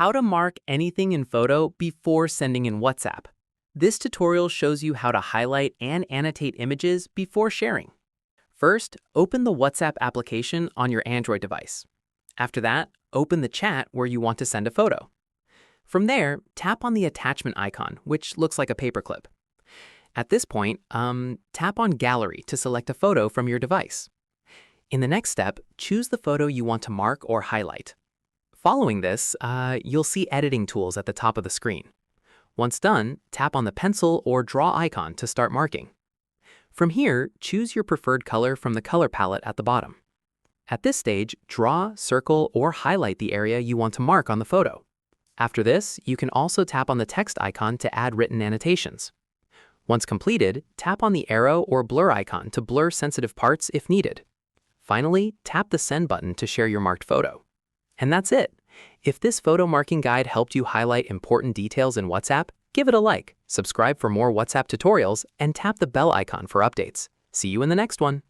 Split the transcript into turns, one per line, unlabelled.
How to mark anything in photo before sending in WhatsApp. This tutorial shows you how to highlight and annotate images before sharing. First, open the WhatsApp application on your Android device. After that, open the chat where you want to send a photo. From there, tap on the attachment icon, which looks like a paperclip. At this point, tap on Gallery to select a photo from your device. In the next step, choose the photo you want to mark or highlight. Following this, you'll see editing tools at the top of the screen. Once done, tap on the pencil or draw icon to start marking. From here, choose your preferred color from the color palette at the bottom. At this stage, draw, circle, or highlight the area you want to mark on the photo. After this, you can also tap on the text icon to add written annotations. Once completed, tap on the arrow or blur icon to blur sensitive parts if needed. Finally, tap the Send button to share your marked photo. And that's it. If this photo marking guide helped you highlight important details in WhatsApp, give it a like, subscribe for more WhatsApp tutorials, and tap the bell icon for updates. See you in the next one.